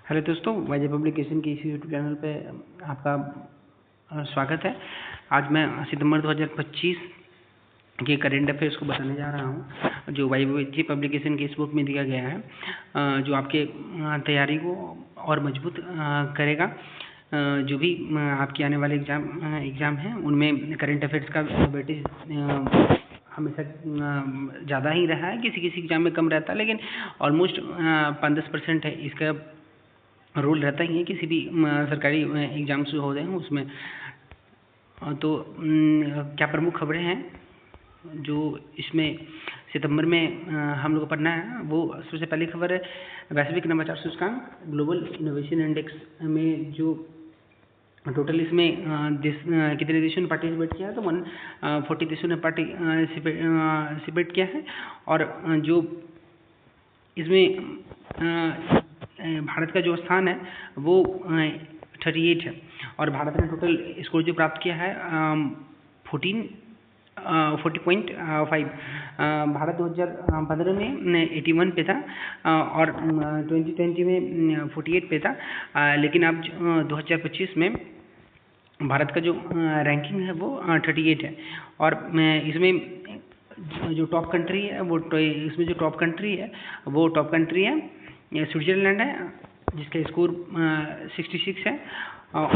Hello दोस्तों, वाईजे publication के इसी यूट्यूब चैनल पे आपका स्वागत है। आज मैं सितंबर 2025 के करेंट अफेयर्स को बताने जा रहा हूँ, जो वाईजे पब्लिकेशन के इस बुक में दिया गया है, जो आपके तैयारी को और मजबूत करेगा। जो भी आपके आने वाले एग्ज़ाम हैं उनमें करेंट अफेयर्स का वेटेज हमेशा ज़्यादा ही रहा है। किसी एग्ज़ाम में कम रहता है, लेकिन ऑलमोस्ट 5-10% है इसका रोल रहता ही है किसी भी सरकारी एग्ज़ाम्स जो होते हैं उसमें। तो क्या प्रमुख खबरें हैं जो इसमें सितंबर में हम लोग को पढ़ना है, वो सबसे पहली खबर है वैश्विक नवाचार सूचकांक ग्लोबल इनोवेशन इंडेक्स में जो टोटल इसमें कितने देशों ने पार्टिसिपेट किया है, तो 140 देशों ने पार्टिसिपेट किया है। और जो इसमें भारत का जो स्थान है वो 38 है, और भारत ने टोटल स्कोर जो प्राप्त किया है 40.5। भारत 2015 में 81 पे था और 2020 में 48 पे था, लेकिन अब 2025 में भारत का जो रैंकिंग है वो 38 है। और इसमें जो टॉप कंट्री है वो टॉप कंट्री है स्विट्ज़रलैंड है, जिसका स्कोर 66 है, और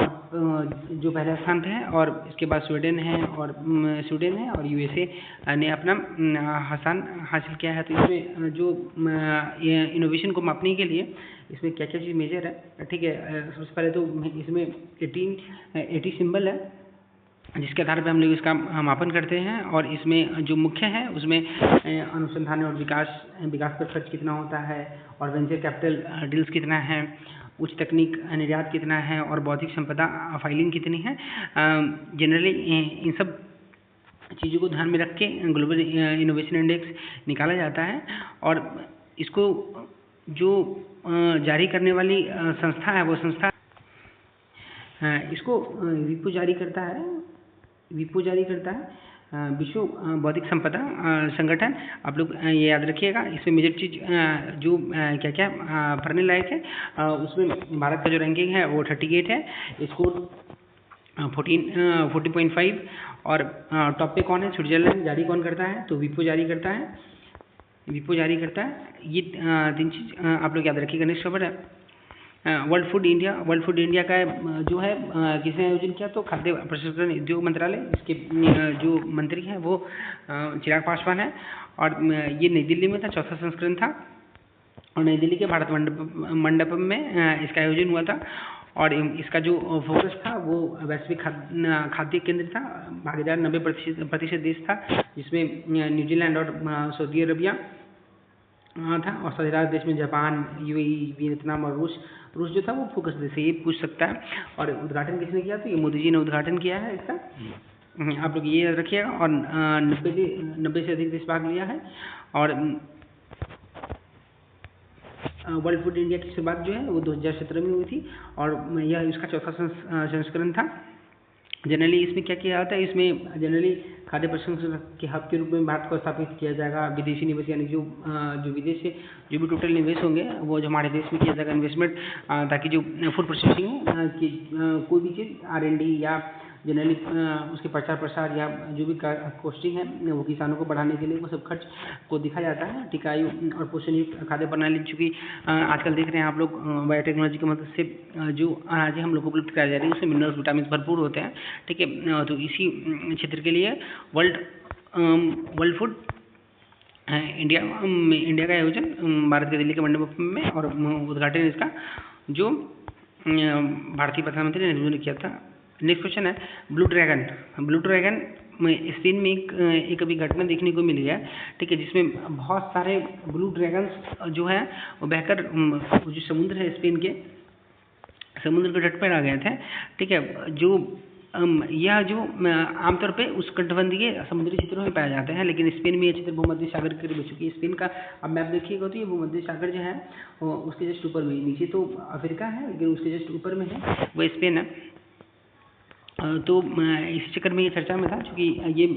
जो पहला स्थान पे है। और इसके बाद स्वीडन है और यूएसए ने अपना स्थान हासिल किया है। तो इसमें जो इनोवेशन को मापने के लिए इसमें क्या क्या चीज़ मेजर है, ठीक है। सबसे पहले तो इसमें 80 सिंबल है, जिसके आधार पर हम लोग इसका मापन करते हैं। और इसमें जो मुख्य है उसमें अनुसंधान और विकास पर खर्च कितना होता है, और वेंचर कैपिटल डील्स कितना है, उच्च तकनीक निर्यात कितना है, और बौद्धिक संपदा फाइलिंग कितनी है। जनरली इन सब चीज़ों को ध्यान में रख के ग्लोबल इनोवेशन इंडेक्स निकाला जाता है। और इसको जो जारी करने वाली संस्था है वो संस्था इसको विपो जारी करता है विश्व बौद्धिक संपदा संगठन। आप लोग ये याद रखिएगा। इसमें मेजर चीज़ जो क्या क्या पढ़ने लायक है, उसमें भारत का जो रैंकिंग है वो 38 है, स्कोर 40.5। और टॉप पे कौन है? स्विट्ज़रलैंड। जारी कौन करता है? तो विपो जारी करता है। ये 3 चीज़ आप लोग याद रखिएगा। नेक्स्ट खबर है वर्ल्ड फूड इंडिया का जो है किसने आयोजन किया? तो खाद्य प्रसंस्करण उद्योग मंत्रालय। इसके जो मंत्री हैं वो चिराग पासवान है, और ये नई दिल्ली में था, चौथा संस्करण था, और नई दिल्ली के भारत मंडपम में इसका आयोजन हुआ था। और इसका जो फोकस था वो वैश्विक खाद्य केंद्र था। भागीदार 90% देश था, जिसमें न्यूजीलैंड और सऊदी अरबिया था, और साझेदार देश में जापान, यूएई, वियतनाम और रूस जो था वो फोकस देश है। ये पूछ सकता है। और उद्घाटन किसने किया? तो ये मोदी जी ने उद्घाटन किया है इसका। आप लोग ये याद रखिएगा। और 90 से अधिक देश भाग लिया है। और वर्ल्ड फूड इंडिया की शुरुआत जो है वो 2017 में हुई थी, और यह इसका चौथा संस्करण था। जनरली इसमें क्या किया जाता है? इसमें जनरली खाद्य प्रसंस्करण के हब के रूप में भारत को स्थापित किया जाएगा। विदेशी निवेश, यानी जो विदेश से जो भी टोटल निवेश होंगे वो जो हमारे देश में किया जाएगा इन्वेस्टमेंट, ताकि जो फूड प्रोसेसिंग की कोई भी चीज़ R&D या जनरली उसके प्रचार प्रसार या जो भी कॉस्टिंग है वो किसानों को बढ़ाने के लिए वो सब खर्च को दिखा जाता है। टिकाऊ और पोषण युक्त खाद्य प्रणाली, चूँकि आजकल देख रहे हैं आप लोग बायोटेक्नोलॉजी की मदद से जो अनाजें हम लोग को उपलब्ध कराई जा रही है उसमें मिनरल्स विटामिन भरपूर होते हैं, ठीक है। तो इसी क्षेत्र के लिए वर्ल्ड फूड इंडिया का आयोजन भारत के दिल्ली के मंडपम में, और उद्घाटन इसका जो भारतीय प्रधानमंत्री नरेंद्र मोदी ने किया था। नेक्स्ट क्वेश्चन है ब्लू ड्रैगन में स्पेन में एक अभी घटना देखने को मिली है, ठीक है, जिसमें बहुत सारे ब्लू ड्रैगन्स जो है वो बहकर जो समुद्र है स्पेन के समुद्र के तट पर आ गए थे, ठीक है। जो यह जो आमतौर पे उस कटिबंधीय समुद्री क्षेत्रों में पाए जाते हैं, लेकिन स्पेन में ये क्षेत्र भूमध्य सागर के करीब, चुकी है स्पेन का अब मैप देखिएगा तो ये भूमध्य सागर जो है उसके जस्ट ऊपर में, नीचे तो अफ्रीका है लेकिन उसके जस्ट ऊपर में है वो स्पेन है। तो इस चक्कर में ये चर्चा में था, क्योंकि ये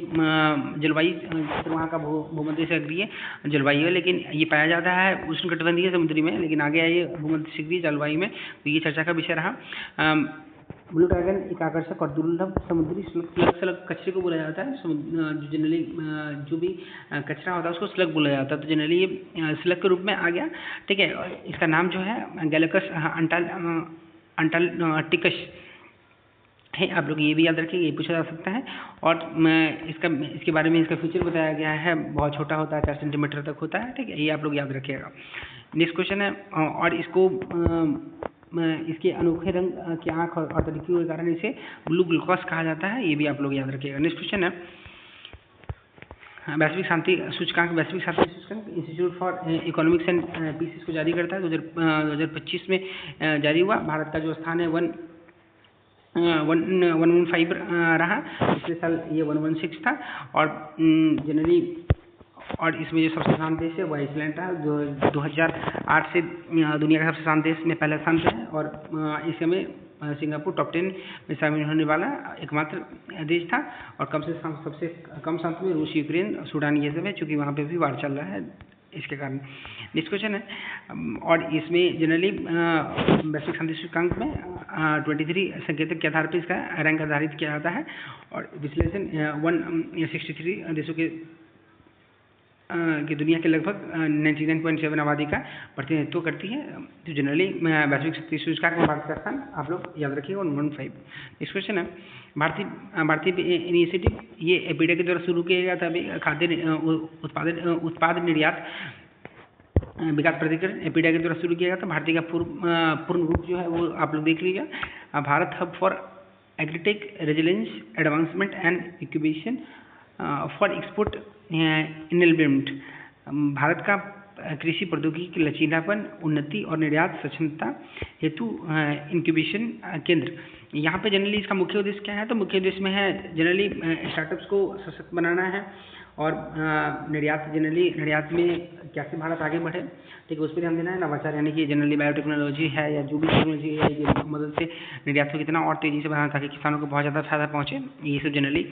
जलवायु क्षेत्र वहाँ का भूमध्य सागरीय जलवायु है, लेकिन ये पाया जाता है उष्णकटिबंधीय समुद्री में, लेकिन आगे आइए भूमध्य सागरीय जलवायु में, तो ये चर्चा का विषय रहा। ब्लू ड्रैगन एक आकर्षक और दुर्लभ समुद्री स्लग कचरे को बोला जाता है। जो जनरली जो भी कचरा होता है उसको स्लग बोला जाता है, तो जनरली ये स्लग के रूप में आ गया, ठीक है। इसका नाम जो है गैलेकस अंटार्कटिकस है, आप लोग ये भी याद रखिए, ये पूछा जा सकता है। और इसके बारे में इसका फीचर बताया गया है, बहुत छोटा होता है, 4 सेंटीमीटर तक होता है, ठीक है, ये आप लोग याद रखिएगा। नेक्स्ट क्वेश्चन है, और इसको इसके अनोखे रंग की आँख और तरीकों के कारण इसे ब्लू ग्लूकोस कहा जाता है, ये भी आप लोग याद रखिएगा। नेक्स्ट क्वेश्चन है, वैश्विक शांति सूचकांक institute for economics and peace इसको जारी करता है, 2025 में जारी हुआ। भारत का जो स्थान है 115 रहा, पिछले साल ये 116 था। और जनरली और इसमें जो सबसे शांत देश है वो आइसलैंड था, जो 2008 से दुनिया का सबसे शांत देश में पहला स्थान पे है। और इस समय सिंगापुर टॉप 10 में शामिल होने वाला एकमात्र देश था। और सबसे कम शांत में रूस, यूक्रेन, सूडान ये सब है, चूँकि वहाँ पे भी वार चल रहा है इसके कारण। नेक्स्ट क्वेश्चन है, और इसमें जनरली वैश्विक शांति सूचकांक में 23 संकेतक के आधार पर इसका रैंक आधारित किया जाता है। और विश्लेषण 163 देशों के दुनिया के लगभग 99.7 आबादी का प्रतिनिधित्व करती है। तो जनरली वैश्विक शक्ति सूचकांक में भारत का स्थान आप लोग याद रखिएगा 115। नेक्स्ट क्वेश्चन है, भारतीय इनिशिएटिव ये एपीडा के द्वारा शुरू किया गया था। अभी खाद्य उत्पाद निर्यात विकास प्राधिकरण एपीडा के द्वारा शुरू किया गया था। भारतीय का पूर्ण रूप जो है वो आप लोग देख लीजिए, Bharat hub for agritech resilience advancement and incubation for export enablement. Bharat का कृषि प्रौद्योगिकी लचीलापन, उन्नति और निर्यात सक्षमता हेतु इंक्यूबेशन केंद्र। यहाँ पे जनरली इसका मुख्य उद्देश्य क्या है, तो मुख्य उद्देश्य में है जनरली स्टार्टअप्स को सशक्त बनाना है, और निर्यात में कैसे भारत आगे बढ़े, ठीक है, उस पर ध्यान देना है। नवाचार यानी कि जनरली बायोटेक्नोलॉजी है या जो भी टेक्नोलॉजी है, ये मदद से निर्यात को कितना और तेज़ी से बढ़ाना ताकि किसानों को बहुत ज़्यादा फायदा पहुँचे, ये सब जनरली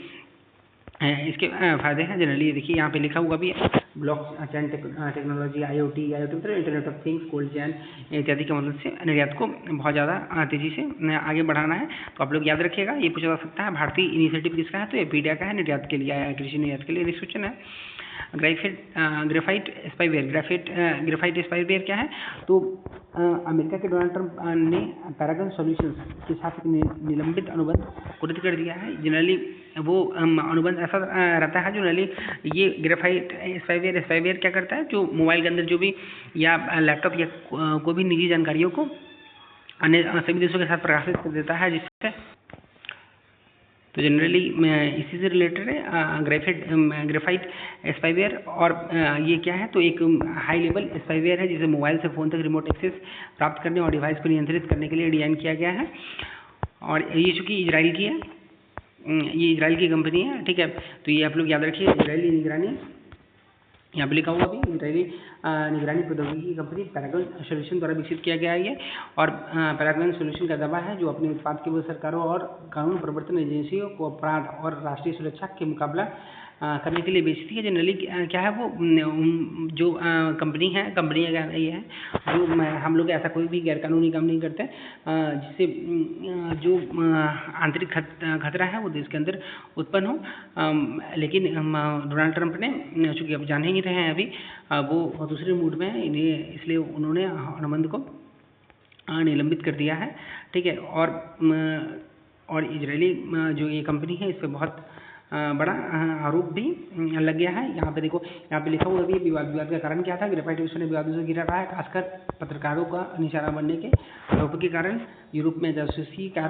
इसके फ़ायदे हैं। जनरली देखिए यहाँ पे लिखा हुआ भी है, ब्लॉक चेन टेक्नोलॉजी, IoT मतलब internet of things, cold chain इत्यादि की मदद से निर्यात को बहुत ज़्यादा तेज़ी से आगे बढ़ाना है। तो आप लोग याद रखिएगा, ये पूछा जा सकता है भारतीय इनिशिएटिव किसका है, तो एपीडिया का है, निर्यात के लिए, कृषि निर्यात के लिए। नेक्स्ट क्वेश्चन है, ग्रेफाइट स्पाइवेयर क्या है, तो अमेरिका के डोनाल्ड ट्रंप ने पैरागन सॉल्यूशंस के साथ एक निलंबित अनुबंध को रद्द कर दिया है। जनरली वो अनुबंध ऐसा रहता है, जनरली ये ग्रेफाइट स्पाइवेयर क्या करता है, जो मोबाइल के अंदर जो भी या लैपटॉप या कोई भी निजी जानकारियों को अन्य सभी देशों के साथ प्रकाशित कर देता है, जिससे तो जनरली इसी से रिलेटेड है ग्रेफाइट स्पाइवेयर। और ये क्या है, तो एक हाई लेवल स्पाइवेयर है जिसे मोबाइल से फ़ोन तक रिमोट एक्सेस प्राप्त करने और डिवाइस को नियंत्रित करने के लिए डिज़ाइन किया गया है। और ये चूँकि इजराइल की है, ये इजराइल की कंपनी है, ठीक है, तो ये आप लोग याद रखिए, इजरायली निगरानी यहाँ पे लिखा हुआ भी, इजरायली निगरानी प्रौद्योगिकी कंपनी पैरागन सॉल्यूशन द्वारा विकसित किया गया है ये। और पैरागन सॉल्यूशन का दावा है जो अपने उत्पाद के वो सरकारों और कानून प्रवर्तन एजेंसियों को अपराध और राष्ट्रीय सुरक्षा के मुकाबला करने के लिए बेचती है। जनरली क्या है, वो जो कंपनी का ये है, जो हम लोग ऐसा कोई भी गैरकानूनी काम नहीं करते, जिससे जो आंतरिक खतरा है वो देश के अंदर उत्पन्न हो। लेकिन डोनाल्ड ट्रंप ने, चूँकि अब जान ही रहे हैं अभी, वो दूसरे मूड में है, इसलिए उन्होंने अनुबंध को निलंबित कर दिया है, ठीक है। और इजरायली जो ये कंपनी है, इस पर बहुत बड़ा आरोप भी लग गया है। यहाँ पे देखो, यहाँ पे लिखा हुआ भी विवाद का कारण क्या था, ग्रेफाइट विश्व ने विवादों से घिरा रहा है, खासकर पत्रकारों का निशाना बनने के आरोप के कारण। यूरोप में जासूसी का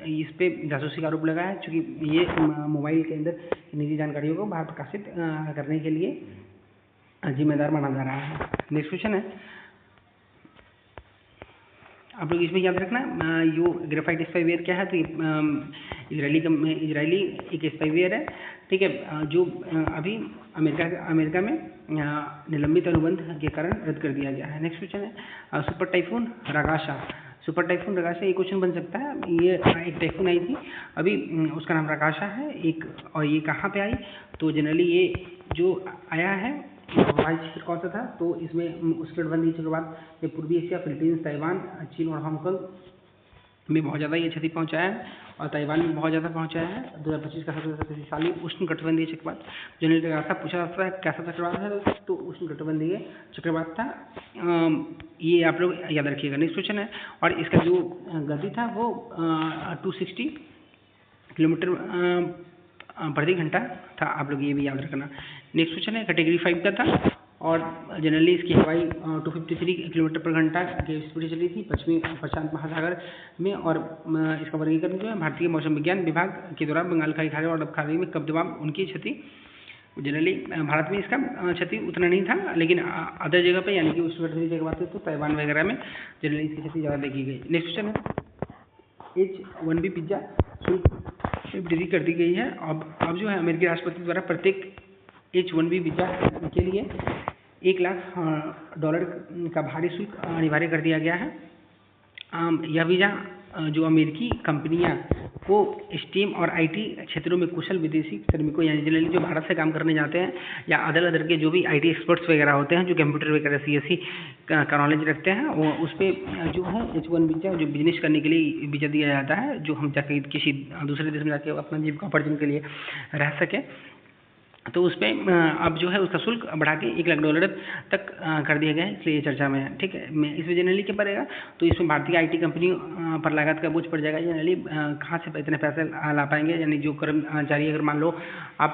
इस पे जासूसी का आरोप लगा है, चूँकि ये मोबाइल के अंदर निजी जानकारियों को बाहर प्रकाशित करने के लिए जिम्मेदार माना जा रहा है। नेक्स्ट क्वेश्चन है, आप लोग इसमें याद रखना, यो ग्रेफाइट स्पाइवेयर क्या है, तो इजरायली एक स्पाइवेयर है, ठीक है, जो अभी अमेरिका में निलंबित अनुबंध के कारण रद्द कर दिया गया है। नेक्स्ट क्वेश्चन है, सुपर टाइफून रागाशा सुपर टाइफून रकाशा, ये क्वेश्चन बन सकता है। ये एक टाइफून आई थी अभी, उसका नाम रकाशा है एक, और ये कहाँ पे आई, तो जनरली ये जो आया है हवाई क्षेत्र कौन सा था, तो इसमें उसके तटबंधी के बाद ये पूर्वी एशिया, फिलीपींस, ताइवान, चीन और हांगकांग में बहुत ज़्यादा ये क्षति पहुंचाया है, और ताइवान में बहुत ज़्यादा पहुंचाया है। 2025 का सबसे शक्तिशाली उष्ण कटिबंधीय चक्रवात जनरली ऐसा पूछा जाता है कैसा चक्रवात है, तो उष्ण कटिबंधीय चक्रवात था। ये आप लोग याद रखिएगा। नेक्स्ट क्वेश्चन है, और इसका जो गति था वो 260 किलोमीटर प्रति घंटा था, आप लोग ये भी याद रखना। नेक्स्ट क्वेश्चन है, कैटेगरी 5 का था, और जनरली इसकी हवाई 253 किलोमीटर पर घंटा की स्पीड चली थी पश्चिमी प्रशांत महासागर में, और इसका वर्गीकरण जो है भारतीय मौसम विज्ञान विभाग के द्वारा बंगाल खाड़ी खाड़ी और अरब खाड़ी में कब दबाव उनकी क्षति, जनरली भारत में इसका क्षति उतना नहीं था, लेकिन अदर जगह पे यानी कि उस जगह बात है तो ताइवान वगैरह में जनरली इसकी क्षति ज़्यादा देखी गई। नेक्स्ट क्वेश्चन है, H-1B वीजा शुल्क वृद्धि कर दी गई है। अब जो है अमेरिकी राष्ट्रपति द्वारा प्रत्येक H-1B वीजा के लिए $1,00,000 का भारी शुल्क अनिवार्य कर दिया गया है। यह वीज़ा जो अमेरिकी कंपनियां को स्टीम और आईटी क्षेत्रों में कुशल विदेशी श्रमिकों, यानी जनरली जो भारत से काम करने जाते हैं या अदर के जो भी आईटी एक्सपर्ट्स वगैरह होते हैं जो कंप्यूटर वगैरह सीएससी का नॉलेज रखते हैं, वो उस पर जो है H-1 वीज़ा जो बिजनेस करने के लिए वीज़ा दिया जाता है, जो हम जाके किसी दूसरे देश में जाके अपना जीविकोपार्जन के लिए रह सकें, तो उस पर अब जो है उसका शुल्क बढ़ा के $1,00,000 तक कर दिया गया है, इसलिए ये चर्चा में है। ठीक है, मैं इसमें जनरली क्या पड़ेगा, तो इसमें भारतीय आईटी कंपनियों पर लागत का बोझ पड़ जाएगा। जनरली कहाँ से इतने पैसे ला पाएंगे, यानी जो कर्मचारी अगर मान लो आप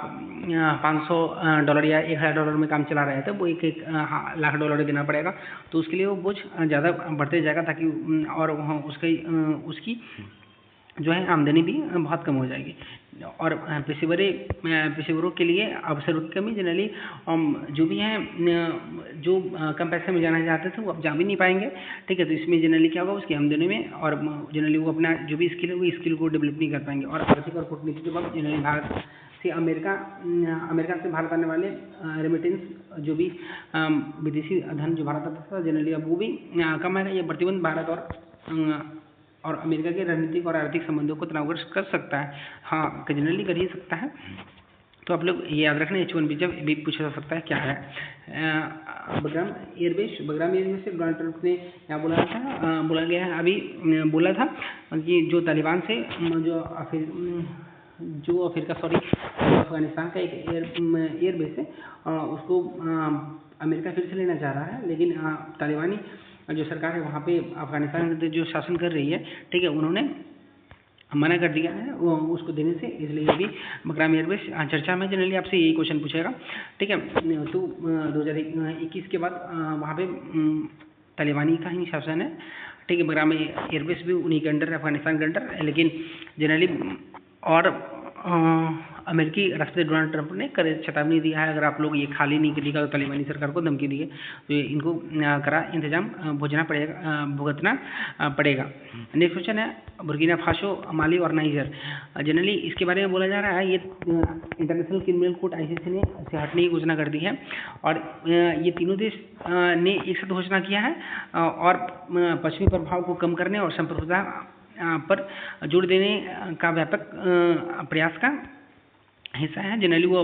$500 या $1,000 में काम चला रहे हैं तो वो $1,00,000 देना पड़ेगा, तो उसके लिए वो बोझ ज़्यादा बढ़ते जाएगा, ताकि और उसकी जो है आमदनी भी बहुत कम हो जाएगी, और पेशेवरों के लिए अवसरों की कमी, जनरली जो भी हैं जो कम पैसे में जाना चाहते थे वो अब जा भी नहीं पाएंगे। ठीक है, तो इसमें जनरली क्या होगा, उसकी आमदनी में, और जनरली वो अपना जो भी स्किल है वो स्किल को डेवलप नहीं कर पाएंगे। और आर्थिक और कूटनीतिक जो अब जनरली भारत से अमेरिका से भारत आने वाले रेमिटेंस जो भी विदेशी धन जो भारत आता था, जनरली अब वो भी कम आएगा। ये प्रतिबंध भारत और अमेरिका के रणनीतिक और आर्थिक संबंधों को तनावग्रस्त कर सकता है। हाँ, जनरली कर ही सकता है, तो आप लोग ये याद रखना। H-1 वीजा भी पूछा जा सकता है क्या है। बगराम एयरबेस से डोनाल्ड ट्रंप ने क्या बोला गया है, अभी बोला था कि जो तालिबान से अफगानिस्तान का एक एयरबेस है उसको अमेरिका फिर से लेना चाह रहा है, लेकिन तालिबानी जो सरकार है वहाँ पे अफगानिस्तान में जो शासन कर रही है, ठीक है, उन्होंने मना कर दिया है वो उसको देने से, इसलिए ये भी बगराम एयरबेस चर्चा में। जनरली आपसे यही क्वेश्चन पूछेगा। ठीक है, तो 2021 के बाद वहाँ पे तालिबानी का ही शासन है। ठीक है, बगराम एयरबेस भी उन्हीं के अंडर है, अफगानिस्तान के अंडर है, लेकिन जनरली और अमेरिकी राष्ट्रपति डोनाल्ड ट्रंप ने चेतावनी दिया है, अगर आप लोग ये खाली नहीं करिएगा तो तालिबानी सरकार को धमकी दी है, तो इनको कड़ा इंतजाम भुगतना पड़ेगा। नेक्स्ट क्वेश्चन है, बुर्किना फासो, माली और नाइजर, जनरली इसके बारे में बोला जा रहा है, ये इंटरनेशनल क्रिमिनल कोर्ट ICC ने से हटने की घोषणा कर दी है, और ये तीनों देश ने एक साथ घोषणा किया है, और पश्चिमी प्रभाव को कम करने और संप्रभुता पर जोर देने का व्यापक प्रयास का हिस्सा है। जनरली वो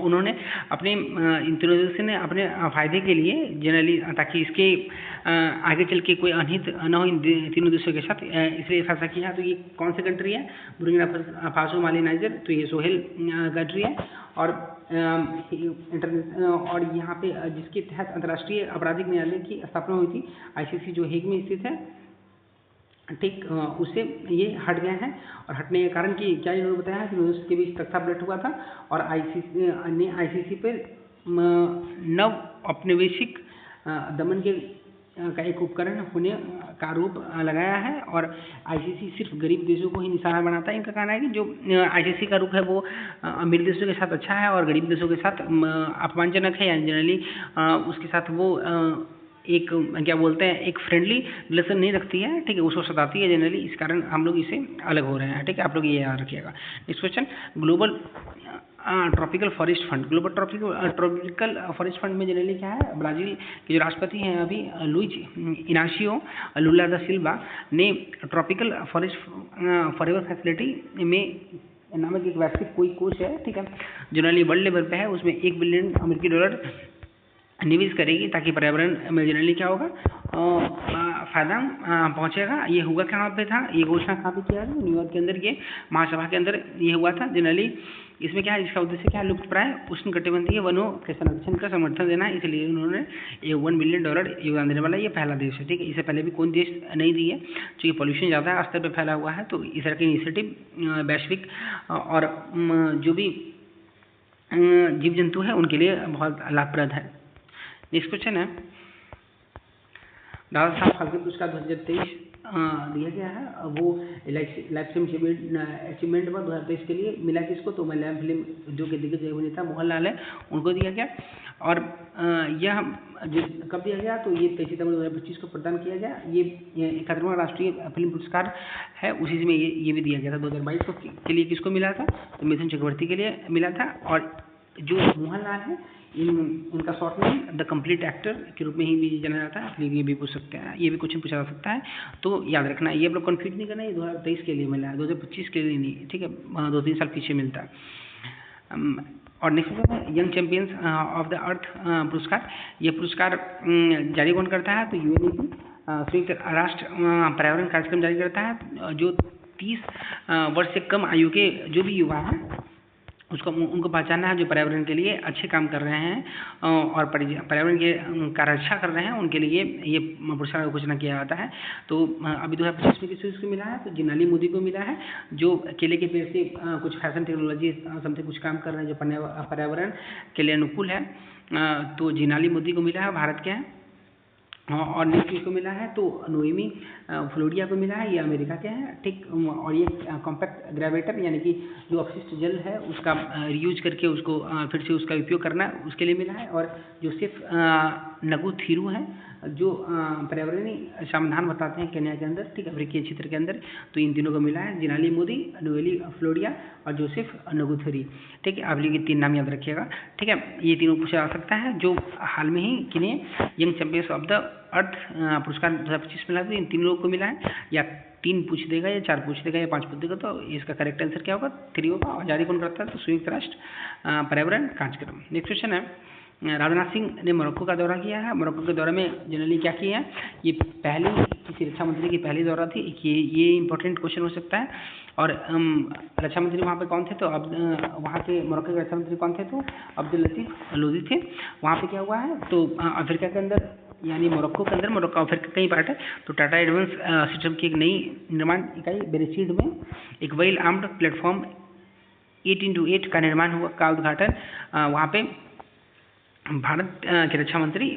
उन्होंने अपने इंटरनेशनल ने अपने फ़ायदे के लिए जनरली, ताकि इसके आगे चल के कोई अनहित न हो इन तीनों देशों के साथ, इसलिए फैसला किया। तो ये कौन सी कंट्री है, बुर्किना फासो, माली, नाइजर, तो ये सोहेल कंट्री है, और और यहाँ पे जिसके तहत अंतर्राष्ट्रीय आपराधिक न्यायालय की स्थापना हुई थी, ICC जो हेग में स्थित है, ठीक, उससे ये हट गए हैं। और हटने के कारण कि क्या इन्होंने बताया कि उसके बीच तख्तापलट हुआ था, और ICC पर नव औपनिवेशिक दमन का एक उपकरण होने का आरोप लगाया है, और ICC सिर्फ गरीब देशों को ही निशाना बनाता है। इनका कहना है कि जो ICC का रुख है वो अमीर देशों के साथ अच्छा है और गरीब देशों के साथ अपमानजनक है, यानी जनरली उसके साथ वो एक क्या बोलते हैं, एक फ्रेंडली रिलेशन नहीं रखती है। ठीक है, उसको सताती है जनरली, इस कारण हम लोग इससे अलग हो रहे हैं। ठीक है, आप लोग ये याद रखिएगा। Next question, global tropical forest fund, global tropical forest fund में जनरली क्या है, ब्राज़ील के जो राष्ट्रपति हैं अभी लुइज इनाशियो लुला दा सिल्वा ने ट्रॉपिकल फॉरेस्ट फॉरएवर फैसिलिटी में नामक एक वैश्विक कोई कोष है, ठीक है, जनरली वर्ल्ड लेवल पे है, उसमें $1 बिलियन अमेरिकी डॉलर निवेश करेगी ताकि पर्यावरण में जनरली क्या होगा, फायदा पहुंचेगा। ये हुआ कहाँ पे था, ये घोषणा कहाँ पे किया था, न्यूयॉर्क के अंदर, ये महासभा के अंदर ये हुआ था। जनरली इसमें क्या है, इसका उद्देश्य क्या है, लुप्तप्राय उष्णकटिबंधीय वनों के संरक्षण का समर्थन देना है, इसलिए उन्होंने ये $1 बिलियन योगदान देने वाला ये पहला देश है, ठीक है। इससे पहले भी कोई देश नहीं दी है, क्योंकि पॉल्यूशन ज़्यादा स्तर पर फैला हुआ है, तो इस तरह की इनिशिएटिव वैश्विक और जो भी जीव जंतु है उनके लिए बहुत लाभप्रद है। नेक्स्ट क्वेश्चन है, दादा साहब फाल्के पुरस्कार 2023 दिया गया है, वो लाइफ टाइम अचीवमेंट पर 2023 के लिए मिला किसको, तो मलयालम फिल्म उद्योग के दिग्गज अभिनेता मोहनलाल है, उनको दिया गया। और यह जो कब दिया गया, तो ये 23 सितंबर 2025 को प्रदान किया गया। ये 71वां राष्ट्रीय फिल्म पुरस्कार है, उसी में ये भी दिया गया था। 2022 को के लिए किसको मिला था, तो मिथुन चक्रवर्ती के लिए मिला था। और जो मोहनलाल है, इनका short name the complete actor के रूप में ही भी जाना जाता है, इसलिए ये भी पूछ सकते हैं, ये भी क्वेश्चन पूछा जा सकता है, तो याद रखना, ये आप लोग कन्फ्यूज नहीं करना, ये 2023 के लिए मिला है, 2025 के लिए नहीं, ठीक है, 2-3 साल पीछे मिलता है। और नेक्स्ट है young champions of the earth पुरस्कार। ये पुरस्कार जारी कौन करता है, तो यूएनईपी संयुक्त राष्ट्र पर्यावरण कार्यक्रम जारी करता है। जो 30 वर्ष से कम आयु के जो भी युवा हैं उसको उनको पहचानना है, जो पर्यावरण के लिए अच्छे काम कर रहे हैं और पर्यावरण के का रक्षा कर रहे हैं, उनके लिए ये पुरस्कार का घोषणा किया जाता है। तो अभी 2025 में किसको मिला है, तो जिनाली मोदी को मिला है, जो केले के पेड़ से कुछ फैशन टेक्नोलॉजी समथिंग कुछ काम कर रहे हैं जो पर्यावरण के लिए अनुकूल है, तो जिनाली मोदी को मिला है, भारत के हैं। और नेक्स्ट किसको मिला है, तो नोएमी फ्लोरिडा को मिला है, ये अमेरिका के हैं, ठीक। और ये कॉम्पैक्ट ग्रेविटर यानी कि जो अपशिष्ट जल है उसका रीयूज करके उसको फिर से उसका उपयोग करना, उसके लिए मिला है। और जोसेफ नगुथिरू है, जो पर्यावरणीय समाधान बताते हैं केन्या के अंदर, ठीक, अफ्रीकी क्षेत्र के अंदर, तो इन तीनों को मिला है, जिनाली मोदी, नोएली फ्लोरिडा और जोसेफ नगुथरी, ठीक है। आप लोग ये 3 नाम याद रखिएगा, ठीक है। ये तीनों पूछा जा सकता है, जो हाल में ही किन्हें young champions of the earth पुरस्कार 2025 मिला, तो इन 3 लोगों को मिला है। या 3 पूछ देगा, या 4 पूछ देगा, या 5 पूछ देगा, तो इसका करेक्ट आंसर क्या होगा, 3 होगा। और जारी कौन करता है, तो संयुक्त राष्ट्र पर्यावरण कार्यक्रम। नेक्स्ट क्वेश्चन है, राजनाथ सिंह ने मोरक्को का दौरा किया है। मोरक्को के दौरे में जनरली क्या किया है, ये पहली किसी रक्षा मंत्री की पहली दौरा थी, ये इंपॉर्टेंट क्वेश्चन हो सकता है। और रक्षा मंत्री वहाँ पे कौन थे, तो अब वहाँ के मोरक्को के रक्षा मंत्री कौन थे, तो अब्दुल लतीफ लोधी थे। वहाँ पे क्या हुआ है, तो अफ्रीका के अंदर यानी मोरक्को के अंदर, मोरक्को अफ्रीका कई पार्ट है, तो टाटा एडवांस सिस्टम की एक नई निर्माण इकाई बेरेसीड में एक वेल आर्म्ड प्लेटफॉर्म 8x8 का निर्माण हुआ का उद्घाटन वहाँ पे भारत के रक्षा मंत्री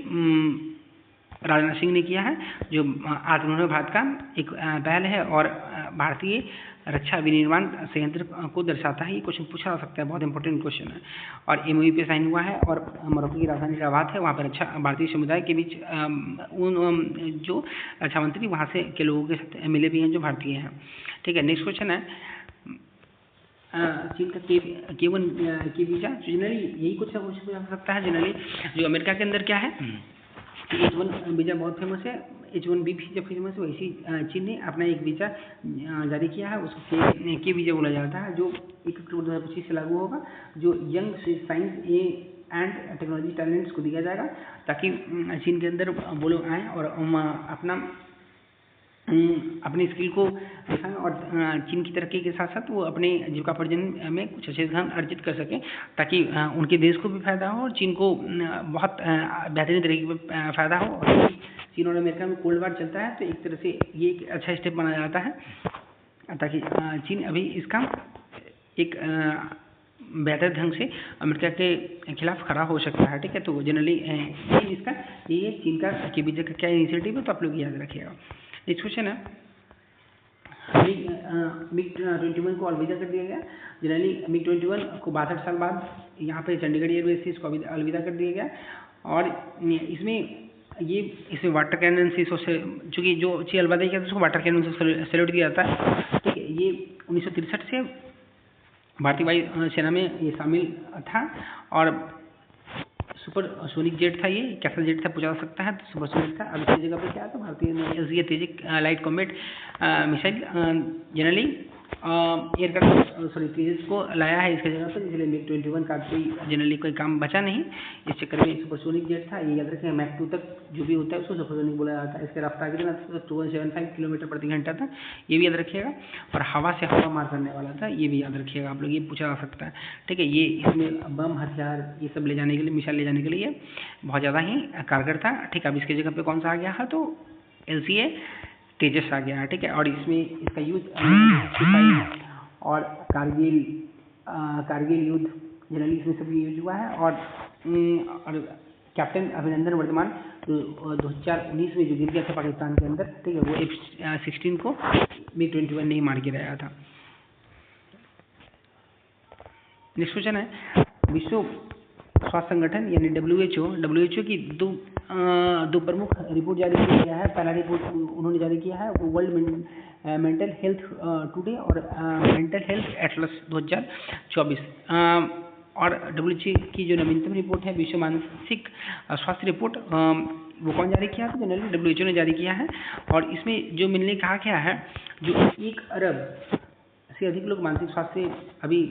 राजनाथ सिंह ने किया है, जो आत्मनिर्भर भारत का एक पहल है और भारतीय रक्षा विनिर्माण संयंत्र को दर्शाता है। ये क्वेश्चन पूछा जा सकता है, बहुत इंपॉर्टेंट क्वेश्चन है। और एमओयू पे साइन हुआ है और मोरक्को की राजधानी रबात है, वहाँ पर रक्षा भारतीय समुदाय के बीच उन जो रक्षा मंत्री वहाँ से के लोगों के साथ मिले भी हैं जो भारतीय हैं, ठीक है। नेक्स्ट क्वेश्चन है, चीन का K1 की वीज़ा, जनरली यही कुछ पूछा जा सकता है। जनरली जो अमेरिका के अंदर क्या है, H1 वीज़ा बहुत फेमस है, H1B भी जब फेमस है, वैसे चीन ने अपना एक वीज़ा जारी किया है, उसको के वीज़ा बोला जाता है, जो 1 अक्टूबर 2025 से लागू होगा, जो young science and technology talents को दिया जाएगा, ताकि चीन के अंदर वो लोग आएँ और अपनी स्किल को दिखाएं और चीन की तरक्की के साथ साथ वो अपने जीविकोपार्जन में कुछ अच्छे धन अर्जित कर सकें, ताकि उनके देश को भी फायदा हो और चीन को बहुत बेहतरीन तरीके से फायदा हो। और चीन और अमेरिका में कोल्ड वार चलता है, तो एक तरह से ये एक अच्छा स्टेप माना जाता है, ताकि चीन अभी इसका एक बेहतर ढंग से अमेरिका के खिलाफ खड़ा हो सकता है, ठीक है। तो जनरली इसका ये चीन का के बीजे का क्या इनिशिएटिव है, तो आप लोग याद रखिएगा। नेक्स्ट क्वेश्चन है, MiG-21 को अलविदा कर दिया गया। जनरली MiG-21 को 62 साल बाद यहाँ पे चंडीगढ़ एयरबेस से इसको अलविदा कर दिया गया। और इसमें वाटर कैनन से चूँकि जो चीज़ अलविदा किया था उसको वाटर कैनन से सैल्यूट किया जाता है, ठीक है। ये 1963 से भारतीय वायु सेना में ये शामिल था। और सुपर सोनिक जेट था, ये कैसा जेट था पूछा जा सकता है, तो सुपर सोनिक था। अब इसकी जगह पे क्या है, तो भारतीय LCA Tejas light combat missile generally aircraft Tejas को लाया है इसकी जगह पर, इसलिए MiG-21 का कोई जनरली कोई काम बचा नहीं। इस चक्कर में सुपरसोनिक जेट था, ये याद रखें मैक 2 तक जो भी होता है उसको सुपरसोनिक बोला जाता है। इसके रफ्तार कितना 2175 किलोमीटर प्रति घंटा था, ये भी याद रखिएगा। और हवा से हवा मार करने वाला था, ये भी याद रखिएगा आप लोग, ये पूछा जा सकता है। ठीक है, ये इसमें बम हथियार ये सब ले जाने के लिए, मिसाइल ले जाने के लिए बहुत ज़्यादा ही कारगर था। ठीक है, अब इसकी जगह पे कौन सा आ गया है, तो LCA तेजस आ गया है। ठीक है, और इसमें इसका यूज और कारगिल युद्ध जनरली इसमें सभी यूज हुआ है। और कैप्टन अभिनंदन वर्धमान 2019 में जो गिर गया था पाकिस्तान के अंदर, ठीक है, वो F-16 को MiG-21 नहीं मार के रहा था। नेक्स्ट क्वेश्चन है, विश्व स्वास्थ्य संगठन यानी WHO की दो प्रमुख रिपोर्ट जारी किया गया है। पहला रिपोर्ट उन्होंने जारी किया है वो वर्ल्ड मेंटल हेल्थ टुडे और मेंटल हेल्थ एटलस 2024। और WHO की जो नवीनतम रिपोर्ट है विश्व मानसिक स्वास्थ्य रिपोर्ट, वो कौन जारी किया है, तो जनरली WHO ने जारी किया है। और इसमें जो मिलने कहा गया है, जो 1 अरब से अधिक लोग मानसिक स्वास्थ्य अभी